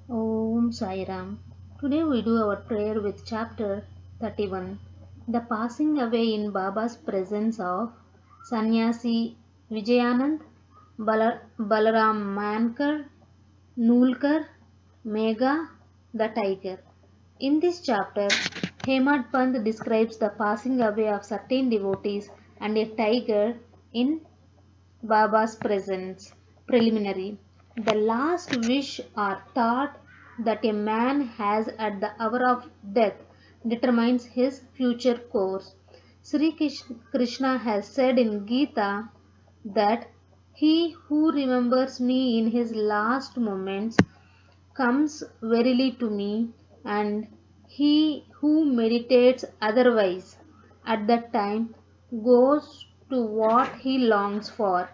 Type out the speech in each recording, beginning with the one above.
Om Sai Ram. Today we do our prayer with chapter 31. The passing away in Baba's presence of Sannyasi Vijayanand, Balaram Mankar, Nulkar, Megha, the tiger. In this chapter, Hemad Pant describes the passing away of certain devotees and a tiger in Baba's presence. Preliminary. The last wish or thought that a man has at the hour of death determines his future course. Sri Krishna has said in Gita that he who remembers me in his last moments comes verily to me, and he who meditates otherwise at that time goes to what he longs for.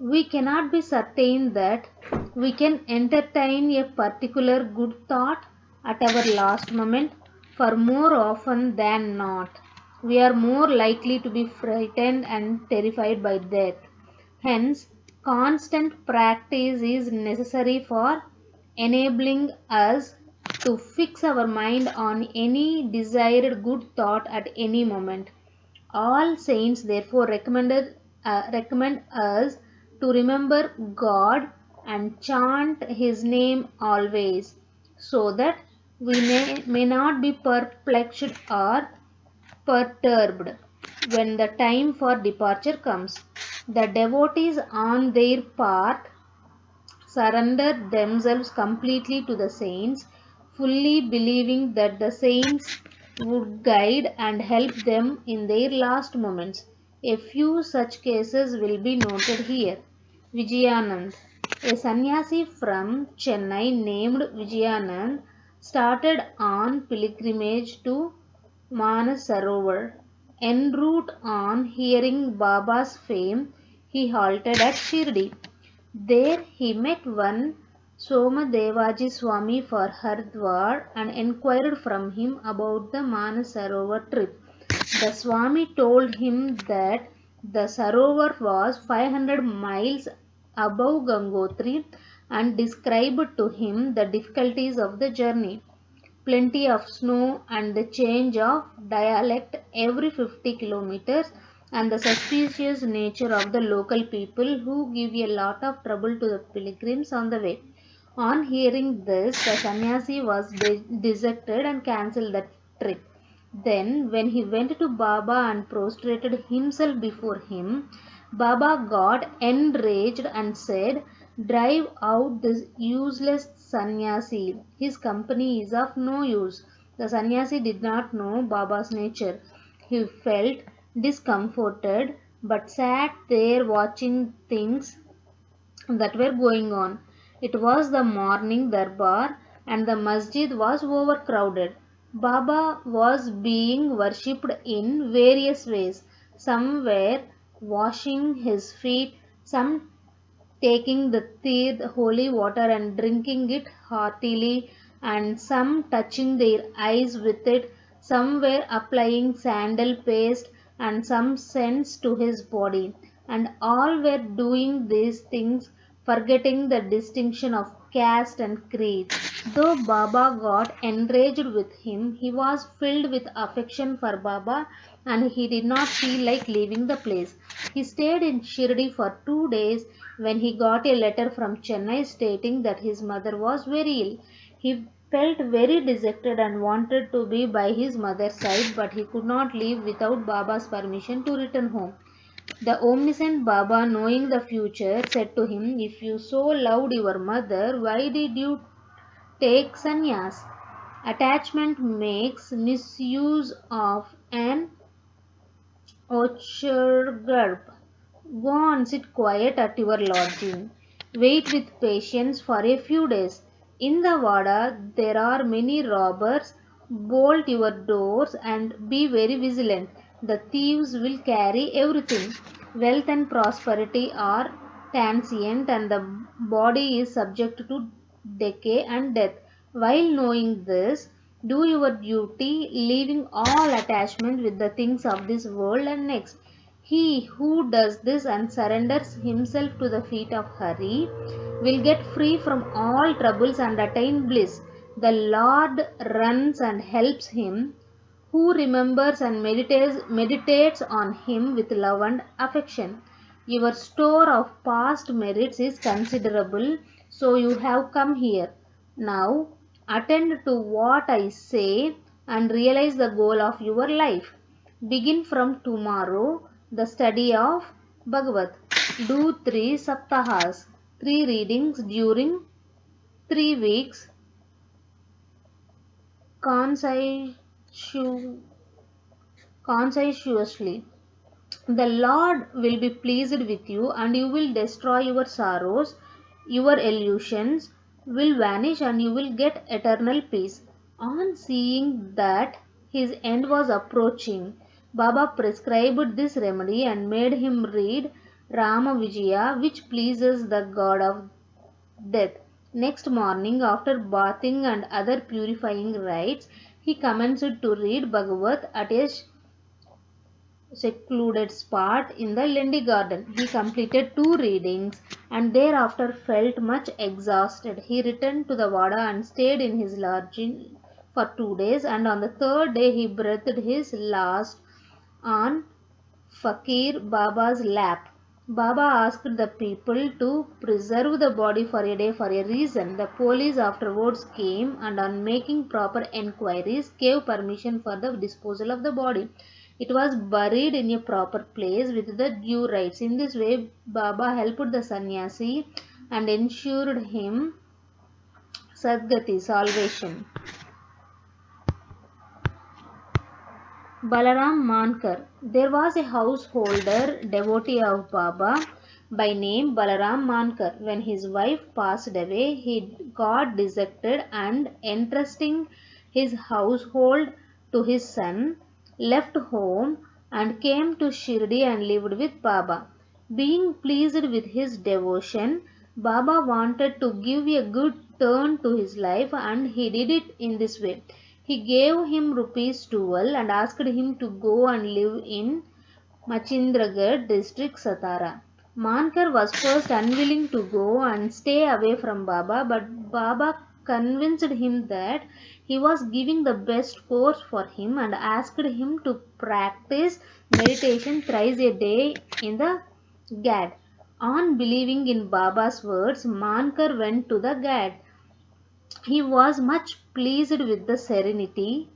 We cannot be certain that we can entertain a particular good thought at our last moment, for more often than not, we are more likely to be frightened and terrified by death. Hence, constant practice is necessary for enabling us to fix our mind on any desired good thought at any moment. All saints therefore recommend us to remember God and chant His name always, so that we may not be perplexed or perturbed when the time for departure comes. The devotees on their part surrender themselves completely to the saints, fully believing that the saints would guide and help them in their last moments. A few such cases will be noted here. Vijayanand, a sannyasi from Chennai named Vijayanand, started on pilgrimage to Manasarovar. En route on hearing Baba's fame, he halted at Shirdi. There he met one Somadevaji Swami for Hardwar and inquired from him about the Manasarovar trip. The Swami told him that the Sarovar was 500 miles above Gangotri and described to him the difficulties of the journey. Plenty of snow and the change of dialect every 50 kilometers, and the suspicious nature of the local people who give a lot of trouble to the pilgrims on the way. On hearing this, the sannyasi was dejected and cancelled the trip. Then, when he went to Baba and prostrated himself before him, Baba got enraged and said, "Drive out this useless sannyasi. His company is of no use." The sannyasi did not know Baba's nature. He felt discomforted but sat there watching things that were going on. It was the morning darbar and the masjid was overcrowded. Baba was being worshipped in various ways. Some were washing his feet, some taking the tirth holy water and drinking it heartily, and some touching their eyes with it. Some were applying sandal paste and some scents to his body, and all were doing these things forgetting the distinction of caste and creed. Though Baba got enraged with him, he was filled with affection for Baba and he did not feel like leaving the place. He stayed in Shirdi for 2 days when he got a letter from Chennai stating that his mother was very ill. He felt very dejected and wanted to be by his mother's side, but he could not leave without Baba's permission to return home. The omniscient Baba, knowing the future, said to him, "If you so loved your mother, why did you take sannyas? Attachment makes misuse of an orchard. Go and sit quiet at your lodging. Wait with patience for a few days. In the Vada there are many robbers. Bolt your doors and be very vigilant. The thieves will carry everything. Wealth and prosperity are transient and the body is subject to decay and death. While knowing this, do your duty, leaving all attachment with the things of this world and next." He who does this and surrenders himself to the feet of Hari will get free from all troubles and attain bliss. The Lord runs and helps him who remembers and meditates on him with love and affection. Your store of past merits is considerable, so you have come here. Now, attend to what I say and realize the goal of your life. Begin from tomorrow the study of Bhagavat. Do 3 saptahas, 3 readings during 3 weeks conscientiously. The Lord will be pleased with you and you will destroy your sorrows, your illusions will vanish and you will get eternal peace. On seeing that his end was approaching, Baba prescribed this remedy and made him read Rama Vijaya, which pleases the god of death. Next morning, after bathing and other purifying rites, he commenced to read Bhagavat at a secluded spot in the Lendi garden. He completed 2 readings and thereafter felt much exhausted. He returned to the Vada and stayed in his lodging for 2 days, and on the 3rd day he breathed his last on Fakir Baba's lap. Baba asked the people to preserve the body for a day for a reason. The police afterwards came and on making proper enquiries gave permission for the disposal of the body. It was buried in a proper place with the due rites. In this way, Baba helped the sannyasi and ensured him Sadgati, salvation. Balaram Mankar. There was a householder devotee of Baba by name Balaram Mankar. When his wife passed away, he got dejected and entrusting his household to his son, left home and came to Shirdi and lived with Baba. Being pleased with his devotion, Baba wanted to give a good turn to his life and he did it in this way. He gave him ₹12 and asked him to go and live in Machindragarh district, Satara. Mankar was first unwilling to go and stay away from Baba, but Baba convinced him that he was giving the best course for him and asked him to practice meditation thrice a day in the Gad. On believing in Baba's words, Mankar went to the Gad. He was much pleased with the serenity,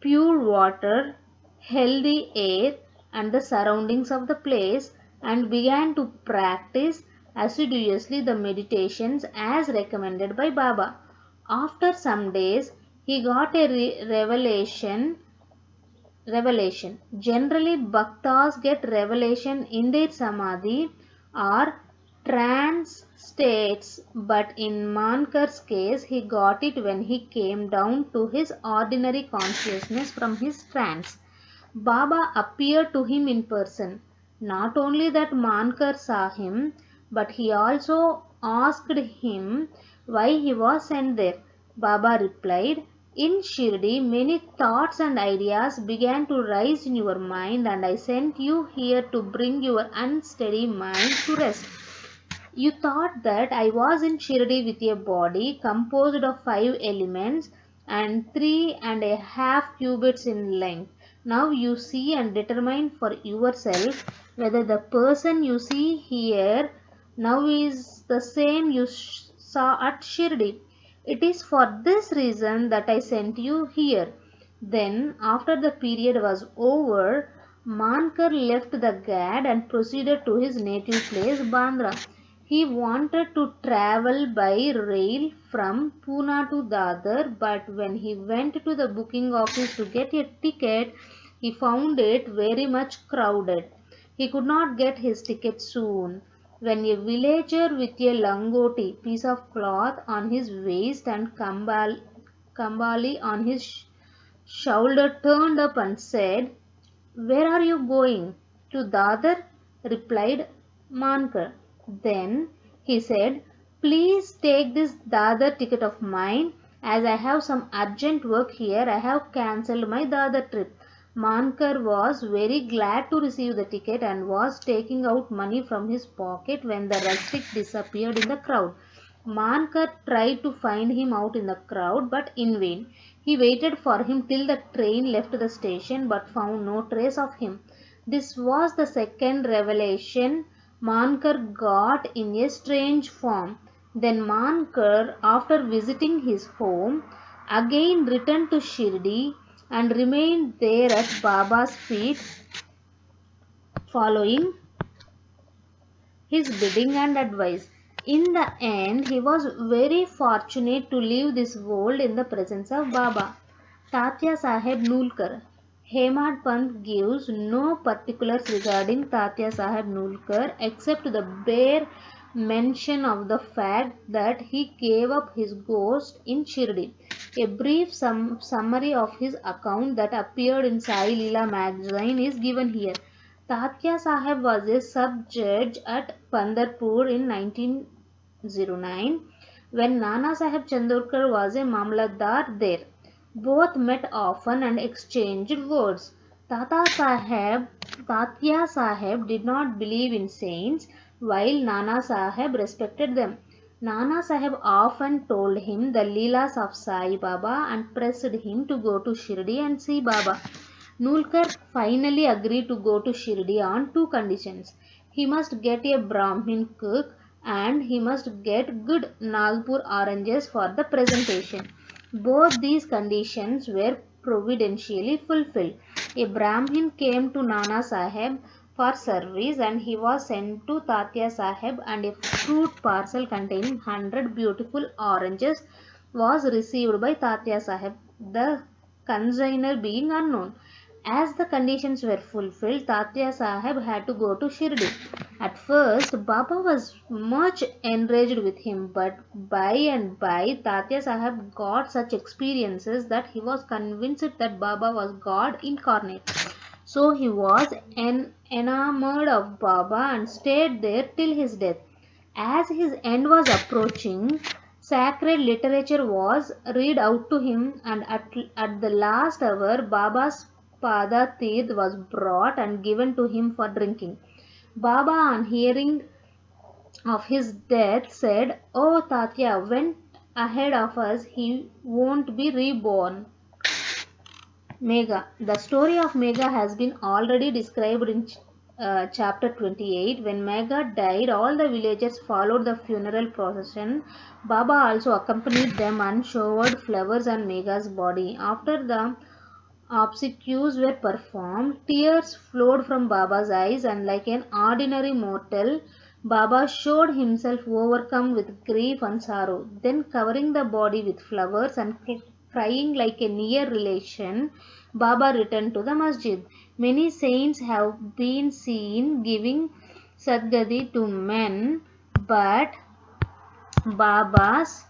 pure water, healthy air and the surroundings of the place and began to practice assiduously the meditations as recommended by Baba. After some days, he got a revelation. Generally, bhaktas get revelation in their samadhi or trance states, but in Mankar's case, he got it when he came down to his ordinary consciousness from his trance. Baba appeared to him in person. Not only that Mankar saw him, but he also asked him why he was sent there. Baba replied, "In Shirdi, many thoughts and ideas began to rise in your mind and I sent you here to bring your unsteady mind to rest. You thought that I was in Shirdi with a body composed of 5 elements and 3.5 cubits in length. Now you see and determine for yourself whether the person you see here now is the same you saw at Shirdi. It is for this reason that I sent you here." Then, after the period was over, Mankar left the Gad and proceeded to his native place, Bandra. He wanted to travel by rail from Pune to Dadar, but when he went to the booking office to get a ticket, he found it very much crowded. He could not get his ticket soon. When a villager with a langoti, piece of cloth on his waist and kambali on his shoulder turned up and said, "Where are you going?" "To Dadar," replied Mankar. Then he said, "Please take this Dadar ticket of mine. As I have some urgent work here, I have cancelled my Dadar trip." Mankar was very glad to receive the ticket and was taking out money from his pocket when the rustic disappeared in the crowd. Mankar tried to find him out in the crowd, but in vain. He waited for him till the train left the station but found no trace of him. This was the second revelation Mankar got in a strange form. Then Mankar, after visiting his home, again returned to Shirdi and remained there at Baba's feet, following his bidding and advice. In the end, he was very fortunate to leave this world in the presence of Baba. Tatya Saheb Nulkar. Hemad Pant gives no particulars regarding Tatya Saheb Nulkar except the bare mention of the fact that he gave up his ghost in Shirdi. A brief summary of his account that appeared in Sai Leela magazine is given here. Tatya Saheb was a sub-judge at Pandharpur in 1909 when Nana Saheb Chandorkar was a Mamlatdar there. Both met often and exchanged words. Tatya Saheb did not believe in saints, while Nana Saheb respected them. Nana Saheb often told him the Leelas of Sai Baba and pressed him to go to Shirdi and see Baba. Nulkar finally agreed to go to Shirdi on two conditions. He must get a Brahmin cook and he must get good Nagpur oranges for the presentation. Both these conditions were providentially fulfilled. A Brahmin came to Nana Saheb for service and he was sent to Tatya Saheb, and a fruit parcel containing 100 beautiful oranges was received by Tatya Saheb, the consigner being unknown. As the conditions were fulfilled, Tatya Saheb had to go to Shirdi. At first, Baba was much enraged with him, but by and by, Tatya Saheb got such experiences that he was convinced that Baba was God incarnate. So he was enamored of Baba and stayed there till his death. As his end was approaching, sacred literature was read out to him, and at the last hour, Baba's Pada Tirth was brought and given to him for drinking. Baba, on hearing of his death, said, "Oh, Tatya went ahead of us, he won't be reborn." Megha. The story of Megha has been already described in chapter 28. When Megha died, all the villagers followed the funeral procession. Baba also accompanied them and showered flowers on Megha's body. After the obsequies were performed, tears flowed from Baba's eyes, and like an ordinary mortal, Baba showed himself overcome with grief and sorrow. Then, covering the body with flowers and crying like a near relation, Baba returned to the masjid. Many saints have been seen giving Sadgadi to men, but Baba's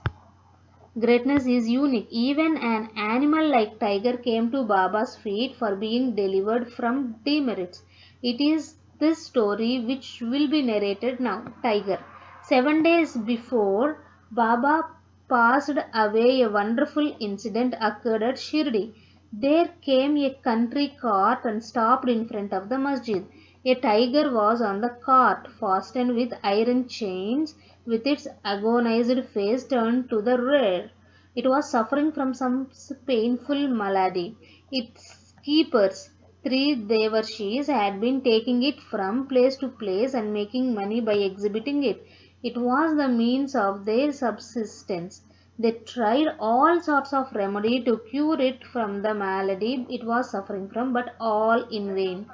greatness is unique. Even an animal like tiger came to Baba's feet for being delivered from demerits. It is this story which will be narrated now. Tiger. 7 days before Baba passed away, a wonderful incident occurred at Shirdi. There came a country cart and stopped in front of the masjid. A tiger was on the cart, fastened with iron chains, with its agonized face turned to the rear. It was suffering from some painful malady. Its keepers, three Devarshis, had been taking it from place to place and making money by exhibiting it. It was the means of their subsistence. They tried all sorts of remedy to cure it from the malady it was suffering from, but all in vain.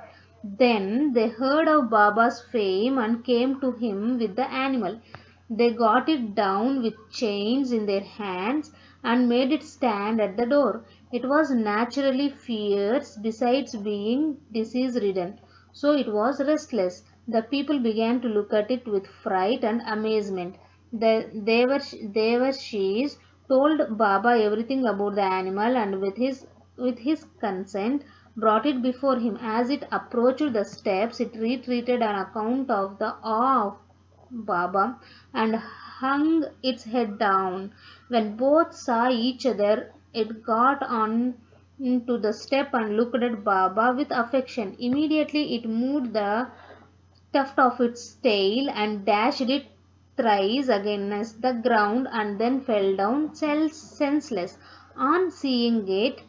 Then they heard of Baba's fame and came to him with the animal. They got it down with chains in their hands and made it stand at the door. It was naturally fierce besides being disease-ridden, so it was restless. The people began to look at it with fright and amazement. The Devarshis told Baba everything about the animal and with his consent brought it before him. As it approached the steps, it retreated on account of the awe of Baba and hung its head down. When both saw each other, it got on into the step and looked at Baba with affection. Immediately it moved the tuft of its tail and dashed it thrice against the ground and then fell down senseless. On seeing it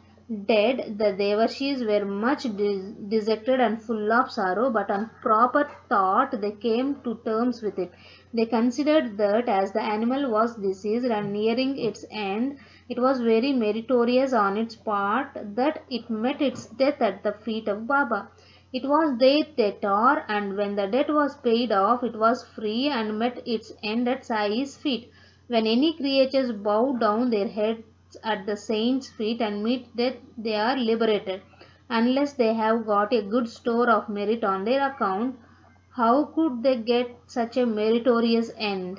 dead, the Devarshis were much dejected and full of sorrow, but on proper thought they came to terms with it. They considered that as the animal was diseased and nearing its end, it was very meritorious on its part that it met its death at the feet of Baba. It was their debtor, and when the debt was paid off, it was free and met its end at Sai's feet. When any creatures bow down their heads at the saint's feet and meet death, they are liberated. Unless they have got a good store of merit on their account, how could they get such a meritorious end?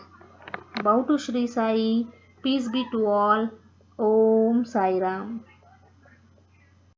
Bow to Sri Sai. Peace be to all. Om Sai Ram.